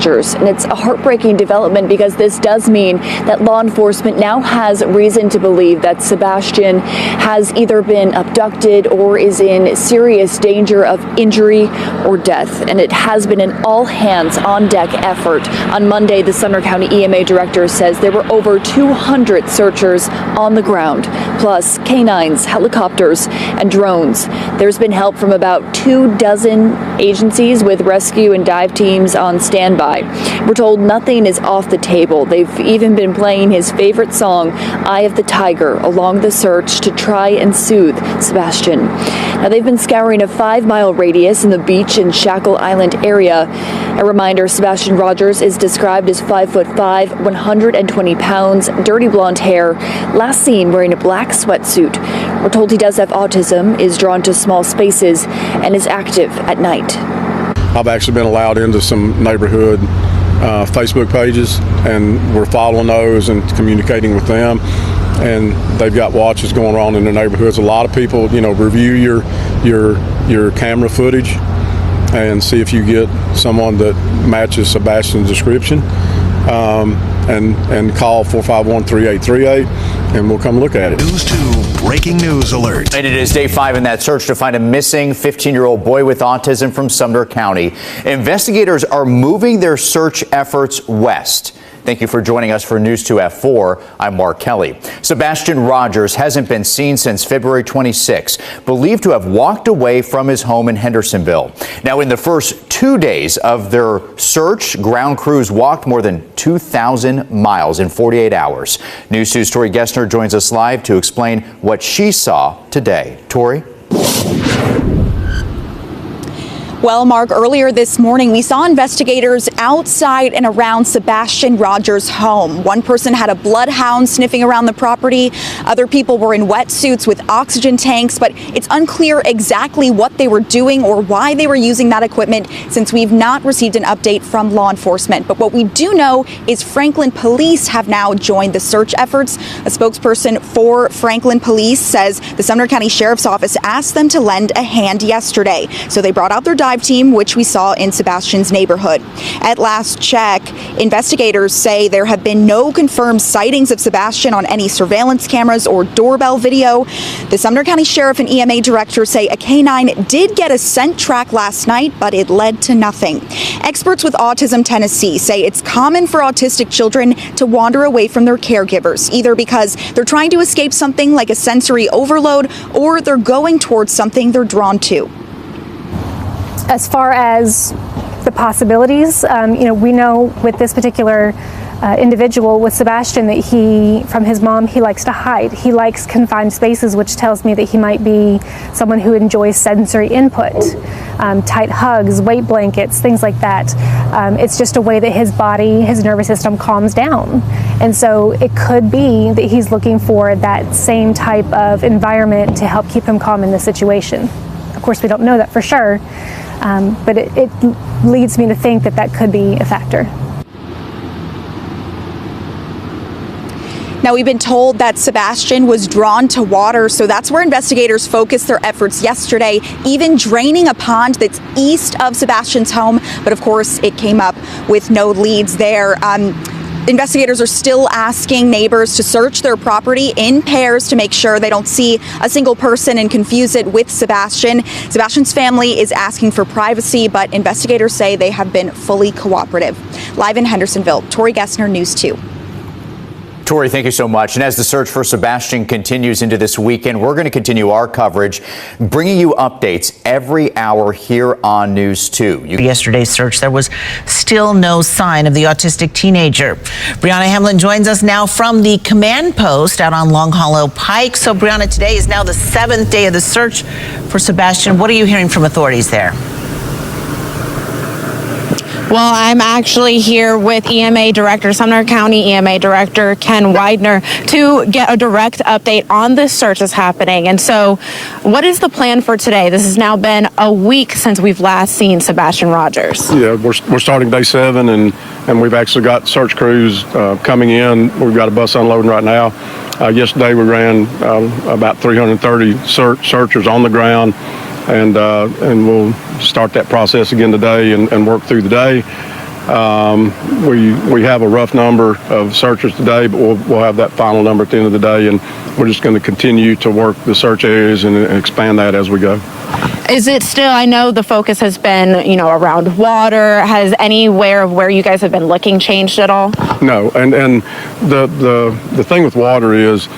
And it's a heartbreaking development because this does mean that law enforcement now has reason to believe that Sebastian has either been abducted or is in serious danger of injury or death. And it has been an all-hands-on-deck effort. On Monday, the Sumner County EMA director says there were over 200 searchers on the ground, plus canines, helicopters, and drones. There's been help from about 24 agencies with rescue and dive teams on standby. We're told nothing is off the table. They've even been playing his favorite song, Eye of the Tiger, along the search to try and soothe Sebastian. Now, they've been scouring a 5-mile radius in the beach and Shackle Island area. A reminder, Sebastian Rogers is described as 5'5", 120 pounds, dirty blonde hair, last seen wearing a black sweatsuit. We're told he does have autism, is drawn to small spaces, and is active at night. I've actually been allowed into some neighborhood Facebook pages, and we're following those and communicating with them. And they've got watches going on in the neighborhoods. A lot of people, review your camera footage and see if you get someone that matches Sebastian's description. And call 451-3838, and we'll come look at it. News 2 breaking news alert. And it is day 5 in that search to find a missing 15-year-old boy with autism from Sumner County. Investigators are moving their search efforts west. Thank you for joining us for News 2 F4. I'm Mark Kelly. Sebastian Rogers hasn't been seen since February 26, believed to have walked away from his home in Hendersonville. Now, in the first 2 days of their search, ground crews walked more than 2,000 miles in 48 hours. News 2's Tori Gessner joins us live to explain what she saw today. Tori? Well, Mark, earlier this morning, we saw investigators outside and around Sebastian Rogers' home. One person had a bloodhound sniffing around the property. Other people were in wetsuits with oxygen tanks, but it's unclear exactly what they were doing or why they were using that equipment since we've not received an update from law enforcement. But what we do know is Franklin Police have now joined the search efforts. A spokesperson for Franklin Police says the Sumner County Sheriff's Office asked them to lend a hand yesterday. So they brought out their dive team, which we saw in Sebastian's neighborhood. At last check, investigators say there have been no confirmed sightings of Sebastian on any surveillance cameras or doorbell video. The Sumner County Sheriff and EMA director say a canine did get a scent track last night, but it led to nothing. Experts with Autism Tennessee say it's common for autistic children to wander away from their caregivers, either because they're trying to escape something like a sensory overload or they're going towards something they're drawn to. As far as the possibilities, we know with this particular individual, with Sebastian, that from his mom, he likes to hide. He likes confined spaces, which tells me that he might be someone who enjoys sensory input, tight hugs, weight blankets, things like that. It's just a way that his body, his nervous system calms down. And so it could be that he's looking for that same type of environment to help keep him calm in this situation. Of course, we don't know that for sure. But it leads me to think that could be a factor. Now, we've been told that Sebastian was drawn to water, so that's where investigators focused their efforts yesterday, even draining a pond that's east of Sebastian's home. But of course, it came up with no leads there. Investigators are still asking neighbors to search their property in pairs to make sure they don't see a single person and confuse it with Sebastian. Sebastian's family is asking for privacy, but investigators say they have been fully cooperative. Live in Hendersonville, Tori Gessner, News 2. Tori, thank you so much. And as the search for Sebastian continues into this weekend, we're going to continue our coverage, bringing you updates every hour here on News 2. Yesterday's search, there was still no sign of the autistic teenager. Brianna Hamlin joins us now from the command post out on Long Hollow Pike. So, Brianna, today is now the 7th day of the search for Sebastian. What are you hearing from authorities there? Well, I'm actually here with EMA Director, Sumner County EMA Director Ken Widener, to get a direct update on this search that's happening. And so, what is the plan for today? This has now been a week since we've last seen Sebastian Rogers. Yeah, we're starting day 7, and we've actually got search crews coming in. We've got a bus unloading right now. Yesterday we ran about 330 searchers on the ground. And we'll start that process again today and work through the day. We have a rough number of searchers today, but we'll have that final number at the end of the day, and we're just going to continue to work the search areas and expand that as we go. Is it still, I know the focus has been, around water. Has anywhere of where you guys have been looking changed at all? No, and the thing with water is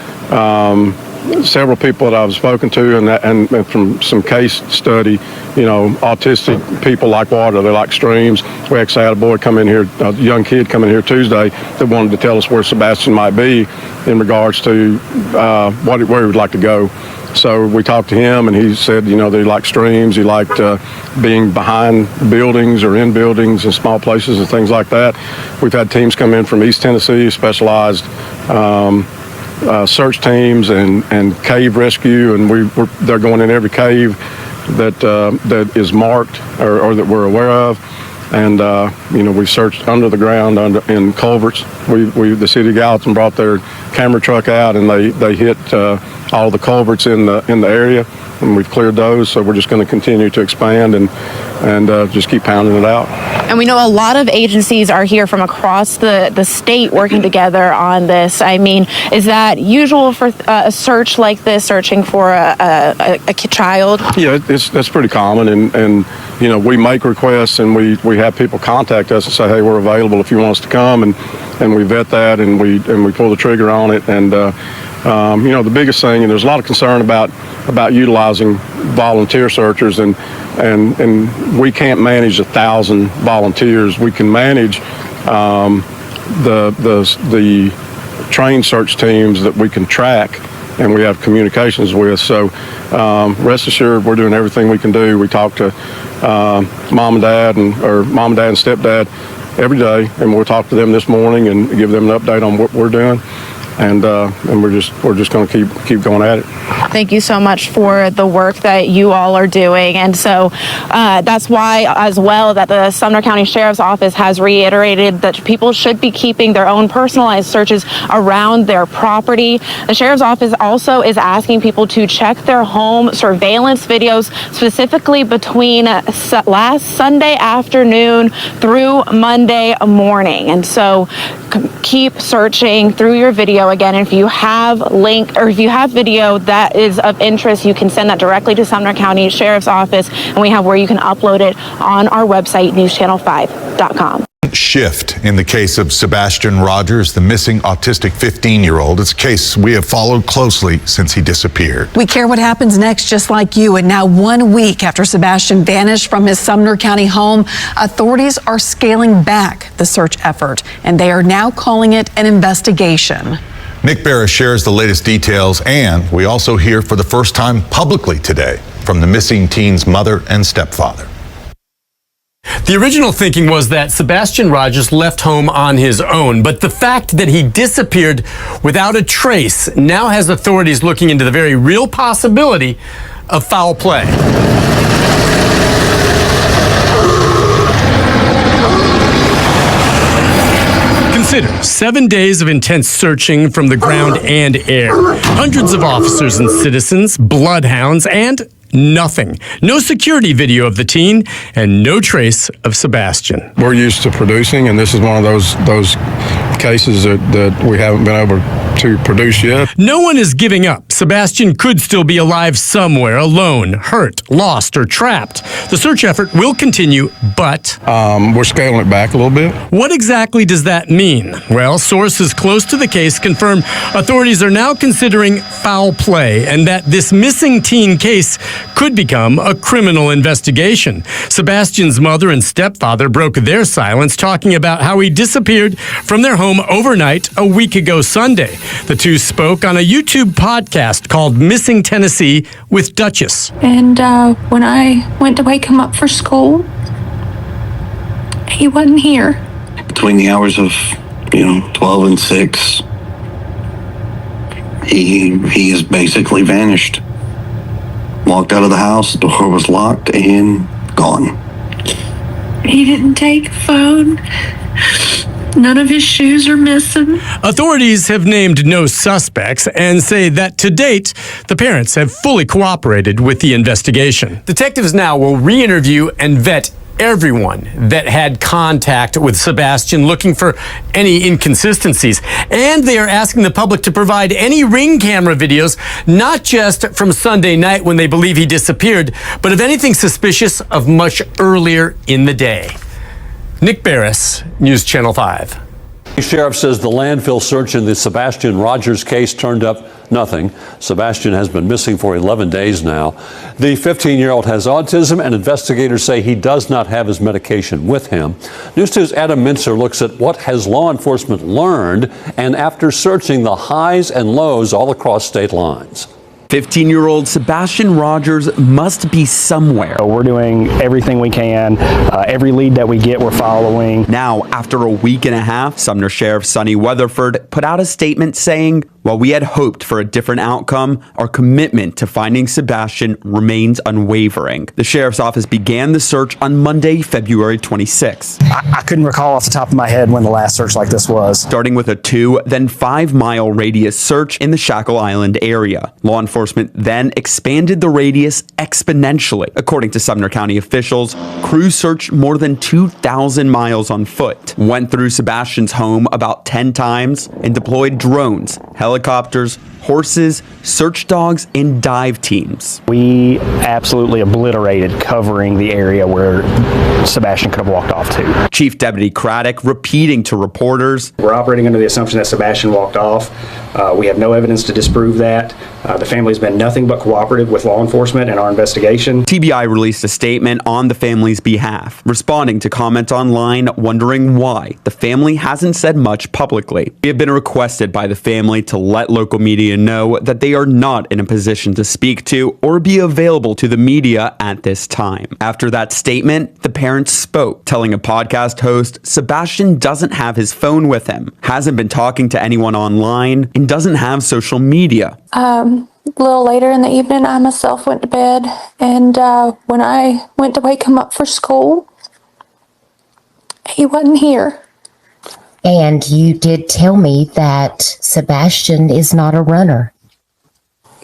several people that I've spoken to and from some case study, autistic people like water, they like streams. We actually had a young kid come in here Tuesday that wanted to tell us where Sebastian might be in regards to where he would like to go. So we talked to him, and he said, that he liked streams, he liked being behind buildings or in buildings and small places and things like that. We've had teams come in from East Tennessee, specialized search teams and cave rescue, and they're going in every cave that is marked or that we're aware of. And we searched under the ground in culverts. The city of Gallatin brought their camera truck out, and they hit all the culverts in the area, and we've cleared those. So we're just going to continue to expand and just keep pounding it out. And we know a lot of agencies are here from across the state working together on this. I mean, is that usual for a search like this, searching for a child? Yeah, that's pretty common, and we make requests, and we have people contact us and say, hey, we're available if you want us to come, and we vet that, and we pull the trigger on it. And the biggest thing, and there's a lot of concern about utilizing volunteer searchers, and we can't manage 1,000 volunteers. We can manage the trained search teams that we can track and we have communications with. So rest assured, we're doing everything we can do. We talk to mom and dad and stepdad every day, and we'll talk to them this morning and give them an update on what we're doing. And we're just going to keep going at it. Thank you so much for the work that you all are doing. And so that's why, as well, that the Sumner County Sheriff's Office has reiterated that people should be keeping their own personalized searches around their property. The Sheriff's Office also is asking people to check their home surveillance videos, specifically between last Sunday afternoon through Monday morning. And so keep searching through your video. Again, if you have video that is of interest, you can send that directly to Sumner County Sheriff's Office, and we have where you can upload it on our website, newschannel5.com. Shift in the case of Sebastian Rogers, the missing autistic 15-year-old. It's a case we have followed closely since he disappeared. We care what happens next, just like you. And now, 1 week after Sebastian vanished from his Sumner County home, authorities are scaling back the search effort, and they are now calling it an investigation. Nick Barra shares the latest details, and we also hear for the first time publicly today from the missing teen's mother and stepfather. The original thinking was that Sebastian Rogers left home on his own, but the fact that he disappeared without a trace now has authorities looking into the very real possibility of foul play. Consider 7 days of intense searching from the ground and air. Hundreds of officers and citizens, bloodhounds, and nothing. No security video of the teen and no trace of Sebastian. We're used to producing, and this is one of those cases that we haven't been able to produce yet. No one is giving up. Sebastian could still be alive somewhere, alone, hurt, lost, or trapped. The search effort will continue, but we're scaling it back a little bit. What exactly does that mean? Well, sources close to the case confirm authorities are now considering foul play and that this missing teen case could become a criminal investigation. Sebastian's mother and stepfather broke their silence, talking about how he disappeared from their home overnight a week ago Sunday. The two spoke on a YouTube podcast called Missing Tennessee with Duchess. And when I went to wake him up for school, he wasn't here. Between the hours of, 12 and 6, he has basically vanished. Walked out of the house, the door was locked and gone. He didn't take a phone. None of his shoes are missing. Authorities have named no suspects and say that to date, the parents have fully cooperated with the investigation. Detectives now will re-interview and vet everyone that had contact with Sebastian, looking for any inconsistencies. And they are asking the public to provide any Ring camera videos, not just from Sunday night when they believe he disappeared, but of anything suspicious of much earlier in the day. Nick Barris, News Channel 5. The sheriff says the landfill search in the Sebastian Rogers case turned up nothing. Sebastian has been missing for 11 days now. The 15-year-old has autism, and investigators say he does not have his medication with him. News 2's Adam Mincer looks at what has law enforcement learned, and after searching the highs and lows all across state lines. 15-year-old Sebastian Rogers must be somewhere. We're doing everything we can. Every lead that we get, we're following. Now, after a week and a half, Sumner Sheriff Sonny Weatherford put out a statement saying, "While we had hoped for a different outcome, our commitment to finding Sebastian remains unwavering." The sheriff's office began the search on Monday, February 26. I couldn't recall off the top of my head when the last search like this was. Starting with a 2, then 5-mile radius search in the Shackle Island area. Law enforcement then expanded the radius exponentially. According to Sumner County officials, crews searched more than 2,000 miles on foot, went through Sebastian's home about 10 times, and deployed drones, helicopters, horses, search dogs, and dive teams. We absolutely obliterated covering the area where Sebastian could have walked off to. Chief Deputy Craddock repeating to reporters, "We're operating under the assumption that Sebastian walked off. We have no evidence to disprove that. The family's been nothing but cooperative with law enforcement and our investigation." TBI released a statement on the family's behalf, responding to comments online wondering why the family hasn't said much publicly. We have been requested by the family to let local media know that they are not in a position to speak to or be available to the media at this time. After that statement, the parents spoke, telling a podcast host Sebastian doesn't have his phone with him, hasn't been talking to anyone online, and doesn't have social media. A little later in the evening, I myself went to bed, and when I went to wake him up for school, he wasn't here. And you did tell me that Sebastian is not a runner.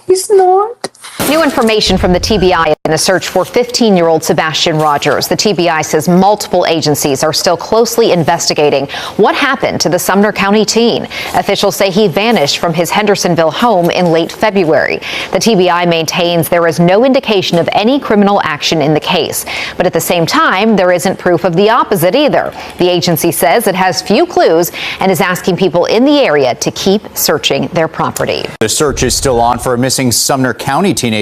He's not. New information from the TBI in the search for 15-year-old Sebastian Rogers. The TBI says multiple agencies are still closely investigating what happened to the Sumner County teen. Officials say he vanished from his Hendersonville home in late February. The TBI maintains there is no indication of any criminal action in the case. But at the same time, there isn't proof of the opposite either. The agency says it has few clues and is asking people in the area to keep searching their property. The search is still on for a missing Sumner County teenager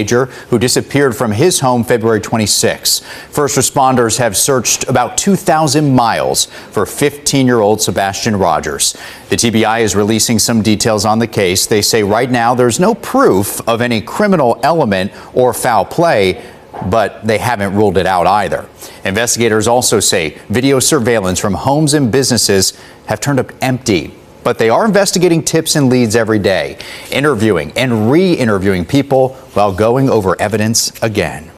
who disappeared from his home February 26. First responders have searched about 2,000 miles for 15-year-old Sebastian Rogers. The TBI is releasing some details on the case. They say right now there's no proof of any criminal element or foul play, but they haven't ruled it out either. Investigators also say video surveillance from homes and businesses have turned up empty. But they are investigating tips and leads every day, interviewing and re-interviewing people while going over evidence again.